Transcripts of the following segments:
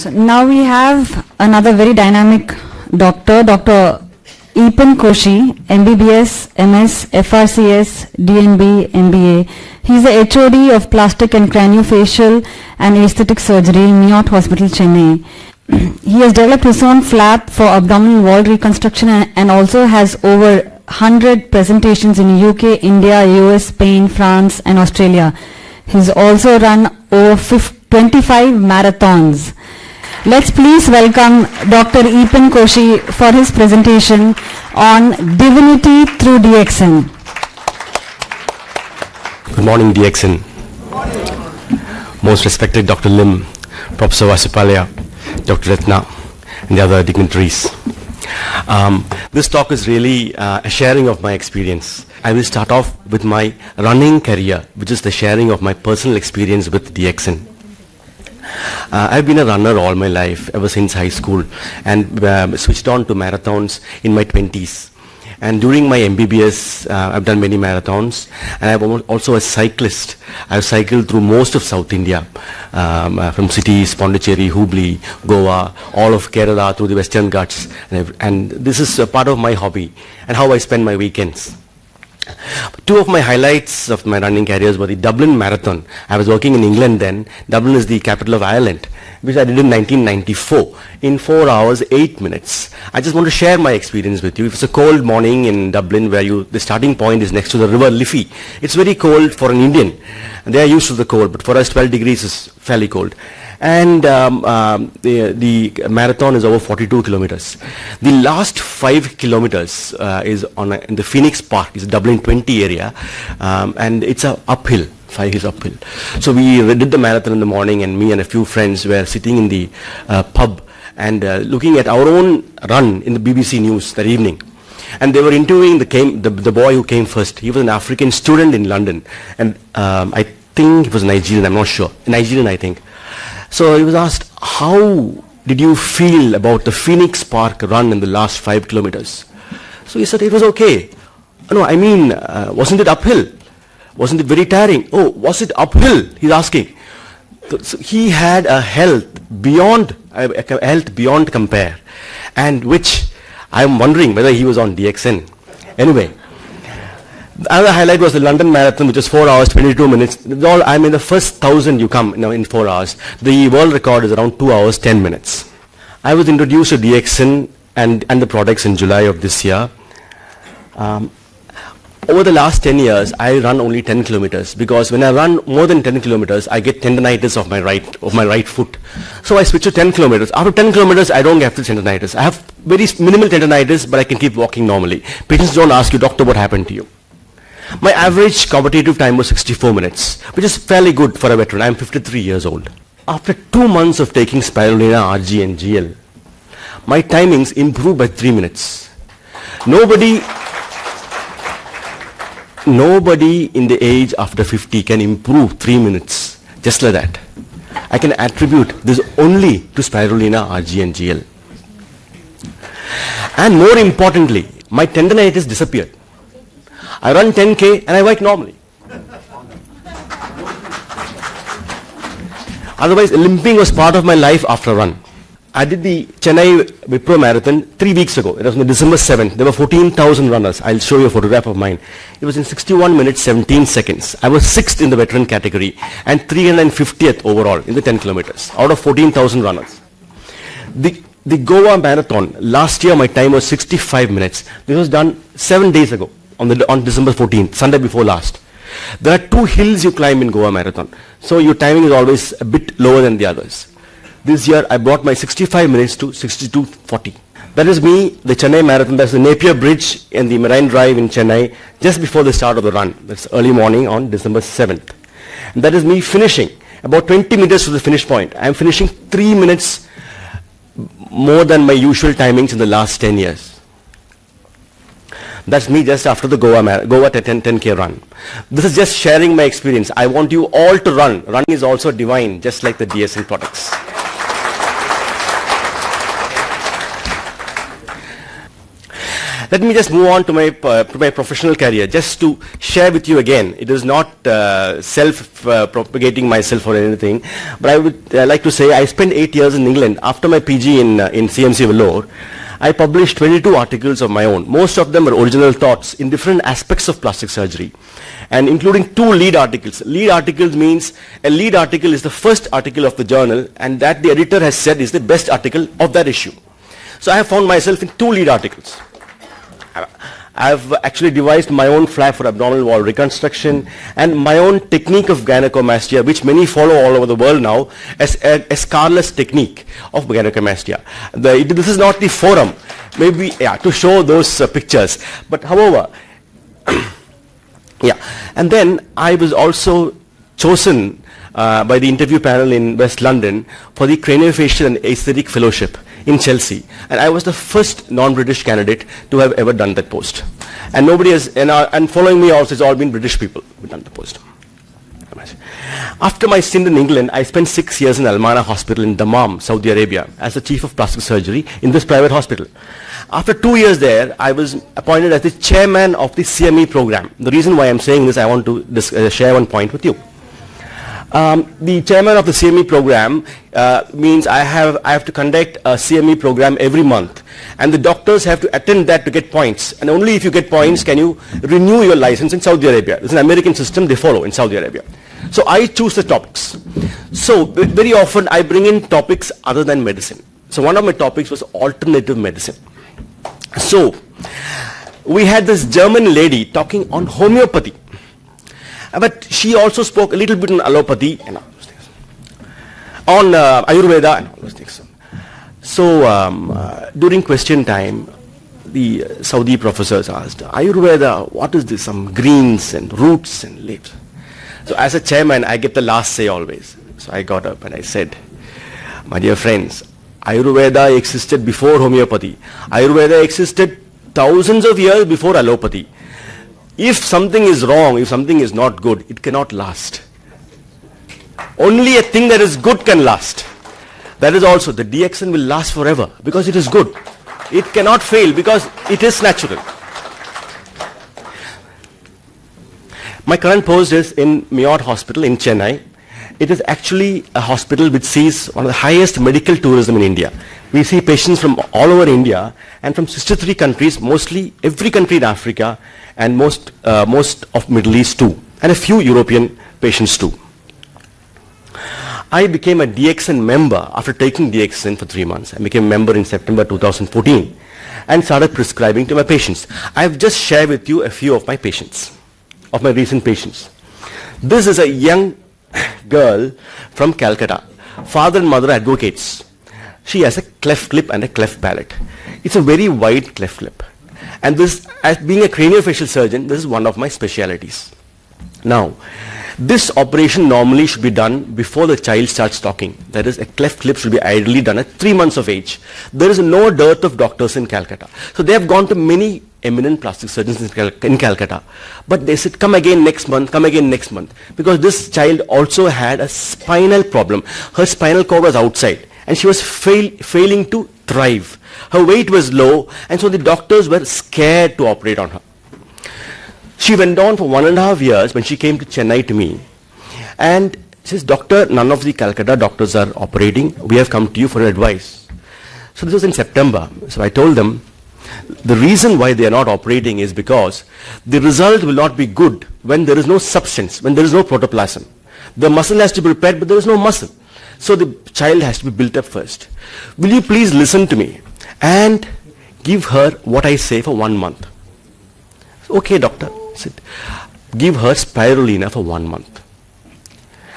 So now we have another very dynamic doctor, Dr. Eapen Koshy, MBBS, MS, FRCS, DNB, MBA. He's the HOD of Plastic and Craniofacial and Aesthetic Surgery in Neot Hospital, Chennai. He has developed his own flap for abdominal wall reconstruction and also has over 100 presentations in UK, India, US, Spain, France and Australia. He's also run over 25 marathons. Let's please welcome Dr. Eapen Koshy for his presentation on Divinity through DXN. Good morning, DXN. Most respected Dr. Lim, Professor Vasupalya, Dr. Ratna, and the other dignitaries. This talk is really a sharing of my experience. I will start off with my running career, which is the sharing of my personal experience with DXN. I've been a runner all my life, ever since high school, and switched on to marathons in my 20s. And during my MBBS, I've done many marathons, and I'm also a cyclist. I've cycled through most of South India, from cities, Pondicherry, Hubli, Goa, all of Kerala, through the Western Ghats, and this is a part of my hobby and how I spend my weekends. Two of my highlights of my running careers were the Dublin Marathon. I was working in England then. Dublin is the capital of Ireland, which I did in 1994 in 4 hours, 8 minutes. I just want to share my experience with you. If it's a cold morning in Dublin where the starting point is next to the river Liffey, it's very cold for an Indian. They are used to the cold, but for us 12 degrees is fairly cold. And the marathon is over 42 kilometers. The last 5 kilometers is in the Phoenix Park, it's Dublin 20 area, and it's a uphill. 5 is uphill. So we did the marathon in the morning, and me and a few friends were sitting in the pub and looking at our own run in the BBC News that evening. And they were interviewing the boy who came first. He was an African student in London, and I think he was Nigerian, I'm not sure. Nigerian, I think. So he was asked, how did you feel about the Phoenix Park run in the last 5 kilometers? So he said, it was okay. No, I mean, wasn't it uphill? Wasn't it very tiring? Oh, was it uphill? He's asking. So he had a health beyond compare, and which I'm wondering whether he was on DXN. Anyway. The other highlight was the London Marathon, which was 4 hours, 22 minutes. I'm in the first 1,000 you come in 4 hours. The world record is around 2 hours, 10 minutes. I was introduced to DXN and the products in July of this year. Over the last 10 years, I run only 10 kilometers because when I run more than 10 kilometers, I get tendinitis of my right foot. So I switch to 10 kilometers. After 10 kilometers, I don't get the tendinitis. I have very minimal tendinitis, but I can keep walking normally. Patients don't ask you, doctor, what happened to you? My average competitive time was 64 minutes, which is fairly good for a veteran. I'm 53 years old. After 2 months of taking Spirulina, RG and GL, my timings improved by 3 minutes. Nobody in the age after 50 can improve 3 minutes just like that. I can attribute this only to Spirulina, RG and GL. And more importantly, my tendinitis disappeared. I run 10K and I walk normally. Otherwise, limping was part of my life after a run. I did the Chennai Wipro Marathon 3 weeks ago. It was on December 7th. There were 14,000 runners. I'll show you a photograph of mine. It was in 61 minutes, 17 seconds. I was 6th in the veteran category and 350th overall in the 10 kilometers out of 14,000 runners. The Goa Marathon, last year my time was 65 minutes. This was done 7 days ago. On December 14th, Sunday before last. There are 2 hills you climb in Goa Marathon. So your timing is always a bit lower than the others. This year I brought my 65 minutes to 62:40. That is me, the Chennai Marathon. That's the Napier Bridge and the Marine Drive in Chennai just before the start of the run. That's early morning on December 7th. And that is me finishing about 20 meters to the finish point. I'm finishing 3 minutes more than my usual timings in the last 10 years. That's me just after the Goa 10K run. This is just sharing my experience. I want you all to run. Running is also divine, just like the DSN products. Let me just move on to my professional career, just to share with you again. It is not self-propagating myself or anything, but I would like to say I spent 8 years in England. After my PG in CMC Vellore, I published 22 articles of my own. Most of them were original thoughts in different aspects of plastic surgery, and including 2 lead articles. Lead articles means a lead article is the first article of the journal, and that the editor has said is the best article of that issue. So I have found myself in 2 lead articles. I have actually devised my own flap for abdominal wall reconstruction and my own technique of gynecomastia, which many follow all over the world now as a scarless technique of gynecomastia. This is not the forum, maybe to show those pictures. But however, and then I was also chosen by the interview panel in West London for the Craniofacial and Aesthetic Fellowship in Chelsea, and I was the first non-British candidate to have ever done that post. And nobody has, and following me also, it's all been British people who done the post. After my stint in England, I spent 6 years in Al-Mana Hospital in Dammam, Saudi Arabia, as the chief of plastic surgery in this private hospital. After 2 years there, I was appointed as the chairman of the CME program. The reason why I'm saying this, I want to share one point with you. The chairman of the CME program means I have to conduct a CME program every month, and the doctors have to attend that to get points, and only if you get points can you renew your license in Saudi Arabia. It's an American system they follow in Saudi Arabia. So I choose the topics. So very often I bring in topics other than medicine. So one of my topics was alternative medicine. So we had this German lady talking on homeopathy. But she also spoke a little bit on allopathy and all those things, on Ayurveda and all those things. So during question time, the Saudi professors asked, Ayurveda, what is this? Some greens and roots and leaves. So as a chairman, I get the last say always. So I got up and I said, my dear friends, Ayurveda existed before homeopathy. Ayurveda existed thousands of years before allopathy. If something is wrong, if something is not good, it cannot last. Only a thing that is good can last. That is also, the DXN will last forever because it is good. It cannot fail because it is natural. My current post is in Miyot Hospital in Chennai. It is actually a hospital which sees one of the highest medical tourism in India. We see patients from all over India and from 63 countries, mostly every country in Africa and most of Middle East too, and a few European patients too. I became a DXN member after taking DXN for 3 months. I became a member in September 2014 and started prescribing to my patients. I have just shared with you a few of my patients, of my recent patients. This is a young girl from Calcutta. Father and mother advocates. She has a cleft lip and a cleft palate. It's a very wide cleft lip. And this, as being a craniofacial surgeon, this is one of my specialities. Now, this operation normally should be done before the child starts talking. That is, a cleft lip should be ideally done at 3 months of age. There is no dearth of doctors in Calcutta. So they have gone to many eminent plastic surgeons in Calcutta. But they said, come again next month, come again next month. Because this child also had a spinal problem. Her spinal cord was outside and she was failing to thrive. Her weight was low, and so the doctors were scared to operate on her. She went on for 1.5 years when she came to Chennai to me, and says, Doctor, none of the Calcutta doctors are operating. We have come to you for advice. So this was in September. So I told them, the reason why they are not operating is because the result will not be good when there is no substance, when there is no protoplasm. The muscle has to be prepared, but there is no muscle. So the child has to be built up first. Will you please listen to me and give her what I say for 1 month? Okay, doctor. I said, give her Spirulina for 1 month.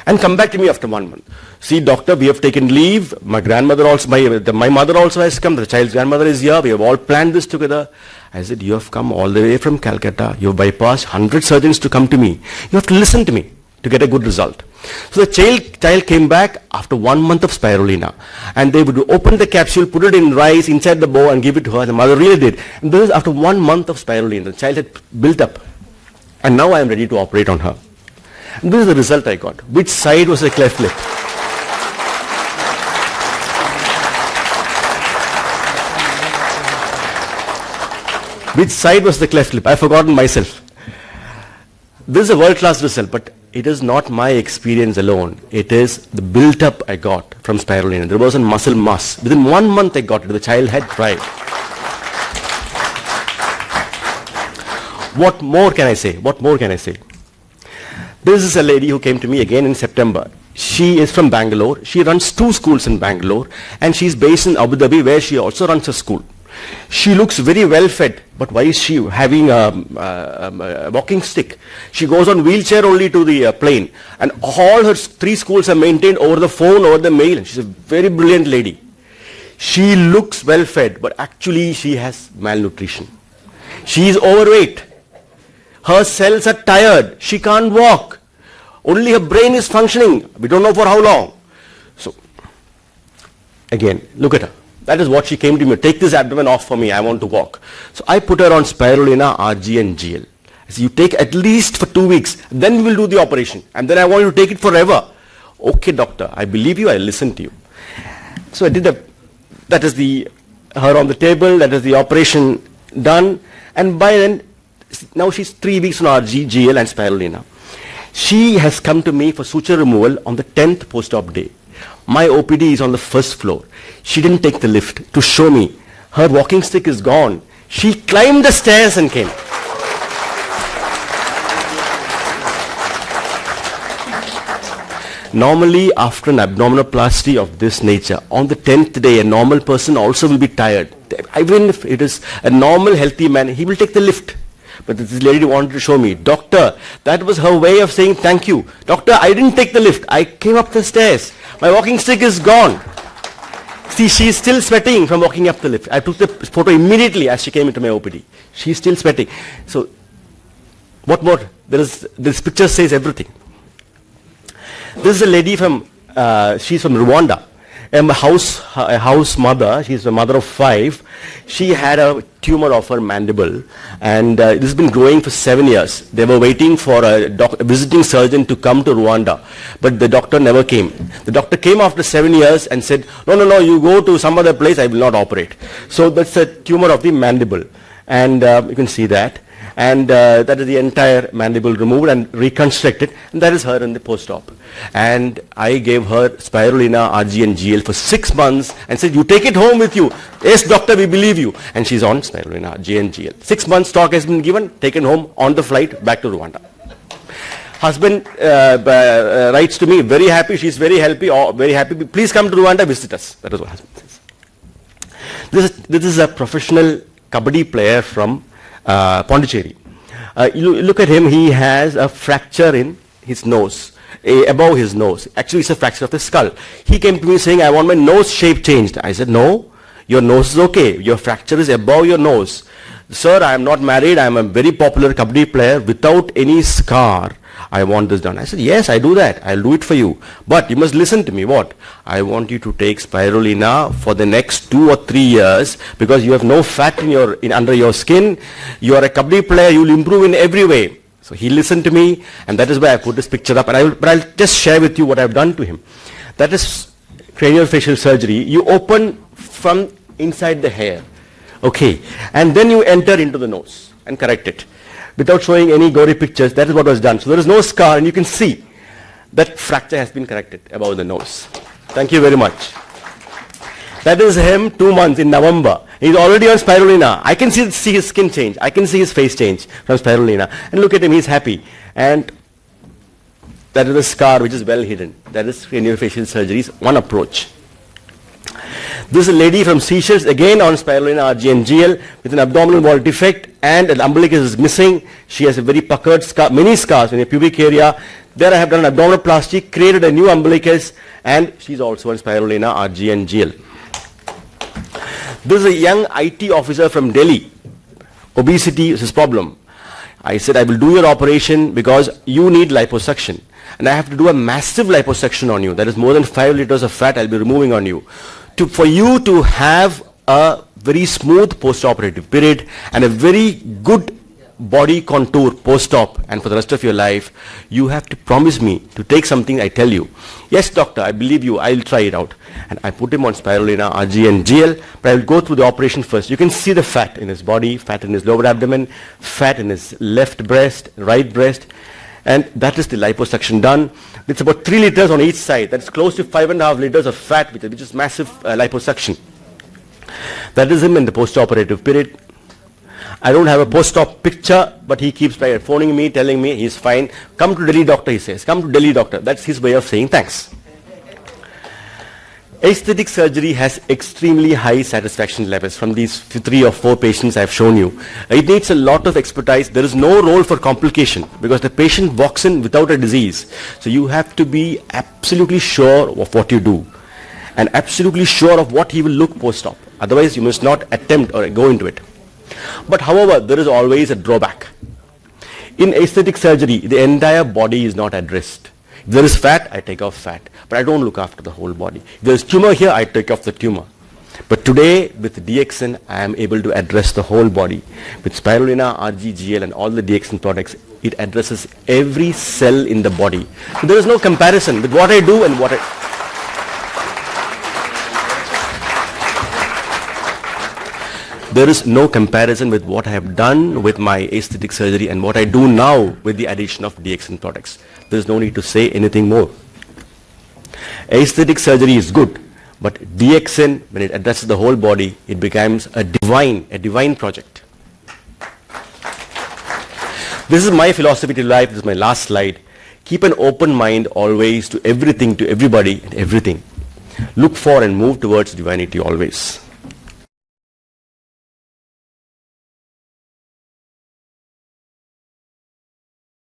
And come back to me after 1 month. See, doctor, we have taken leave. My grandmother also, my mother also has come. The child's grandmother is here. We have all planned this together. I said, you have come all the way from Calcutta. You have bypassed 100 surgeons to come to me. You have to listen to me to get a good result. So the child came back after 1 month of Spirulina, and they would open the capsule, put it in rice inside the bowl and give it to her. The mother really did. And this is after 1 month of Spirulina. The child had built up, and now I am ready to operate on her. And this is the result I got. Which side was a cleft lip? Which side was the cleft lip? I've forgotten myself. This is a world-class result, but it is not my experience alone. It is the built-up I got from Spirulina. There was a muscle mass. Within 1 month I got it. The child had tried. What more can I say? What more can I say? This is a lady who came to me again in September. She is from Bangalore. She runs 2 schools in Bangalore, and she's based in Abu Dhabi, where she also runs a school. She looks very well fed, but why is she having a walking stick? She goes on wheelchair only to the plane, and all her 3 schools are maintained over the phone, over the mail. She's a very brilliant lady. She looks well fed, but actually she has malnutrition. She is overweight. Her cells are tired. She can't walk. Only her brain is functioning. We don't know for how long. So, again, look at her. That is what she came to me. Take this abdomen off for me. I want to walk. So I put her on Spirulina, RG and GL. I said, you take at least for 2 weeks. Then we will do the operation. And then I want you to take it forever. Okay, doctor. I believe you. I listen to you. So I did that is her on the table. That is the operation done. And by then, now she's 3 weeks on RG, GL and Spirulina. She has come to me for suture removal on the 10th post-op day. My OPD is on the 1st floor. She didn't take the lift to show me. Her walking stick is gone. She climbed the stairs and came. Normally, after an abdominoplasty of this nature, on the 10th day, a normal person also will be tired. Even if it is a normal, healthy man, he will take the lift. But this lady wanted to show me, doctor, that was her way of saying thank you. Doctor, I didn't take the lift. I came up the stairs. My walking stick is gone. See, she is still sweating from walking up the lift. I took the photo immediately as she came into my OPD. She is still sweating. So, what more? This picture says everything. This is a lady from, she's from Rwanda. A house mother. She's a mother of 5. She had a tumor of her mandible, and this has been growing for 7 years. They were waiting for a visiting surgeon to come to Rwanda, but the doctor never came. The doctor came after 7 years and said, no, you go to some other place, I will not operate. So that's a tumor of the mandible, and you can see that. And that is the entire mandible removed and reconstructed, and that is her in the post-op. And I gave her Spirulina, RG and GL for 6 months and said, you take it home with you. Yes, doctor, we believe you. And she's on Spirulina, RG and GL. 6 months stock has been given, taken home on the flight back to Rwanda. Husband writes to me, very happy, she's very happy, please come to Rwanda, visit us. That is what husband says. This is a professional kabaddi player from Pondicherry. You look at him, he has a fracture in his nose, above his nose. Actually, it's a fracture of the skull. He came to me saying, I want my nose shape changed. I said, no, your nose is okay. Your fracture is above your nose. Sir, I am not married. I am a very popular kabaddi player without any scar. I want this done. I said, yes, I do that. I'll do it for you. But you must listen to me. What? I want you to take Spirulina for the next 2 or 3 years because you have no fat under your skin. You are a kabaddi player. You will improve in every way. So he listened to me, and that is why I put this picture up. And but I'll just share with you what I've done to him. That is craniofacial surgery. You open from inside the hair. Okay. And then you enter into the nose and correct it. Without showing any gory pictures, that is what was done. So there is no scar, and you can see that fracture has been corrected above the nose. Thank you very much. That is him 2 months in November. He's already on Spirulina. I can see his skin change. I can see his face change from Spirulina. And look at him, he's happy. And that is the scar which is well hidden. That is craniofacial surgery's one approach. This is a lady from Seychelles, again on Spirulina, RG and GL, with an abdominal wall defect, and an umbilicus is missing. She has a very puckered scar, many scars in the pubic area. There I have done an abdominoplasty, created a new umbilicus, and she's also on Spirulina, RG and GL. This is a young IT officer from Delhi. Obesity is his problem. I said, I will do your operation because you need liposuction. And I have to do a massive liposuction on you. That is more than 5 liters of fat I'll be removing on you. For you to have a very smooth post-operative period and a very good body contour post-op and for the rest of your life, you have to promise me to take something I tell you. Yes, doctor, I believe you. I'll try it out. And I put him on Spirulina, RG and GL, but I will go through the operation first. You can see the fat in his body, fat in his lower abdomen, fat in his left breast, right breast, and that is the liposuction done. It's about 3 liters on each side. That's close to 5.5 liters of fat, which is massive liposuction. That is him in the post-operative period. I don't have a post-op picture, but he keeps phoning me, telling me he's fine. Come to Delhi, doctor, he says. Come to Delhi, doctor. That's his way of saying thanks. Aesthetic surgery has extremely high satisfaction levels from these 3 or 4 patients I've shown you. It needs a lot of expertise. There is no role for complication because the patient walks in without a disease. So you have to be absolutely sure of what you do and absolutely sure of what he will look post-op. Otherwise, you must not attempt or go into it. But however, there is always a drawback. In aesthetic surgery, the entire body is not addressed. If there is fat, I take off fat. But I don't look after the whole body. If there is tumor here, I take off the tumor. But today, with DXN, I am able to address the whole body. With Spirulina, RG, GL and all the DXN products, it addresses every cell in the body. So there is no comparison with what I do and what I... There is no comparison with what I have done with my aesthetic surgery and what I do now with the addition of DXN products. There is no need to say anything more. Aesthetic surgery is good, but DXN, when it addresses the whole body, it becomes a divine project. This is my philosophy to life. This is my last slide. Keep an open mind always to everything, to everybody and everything. Look for and move towards divinity always.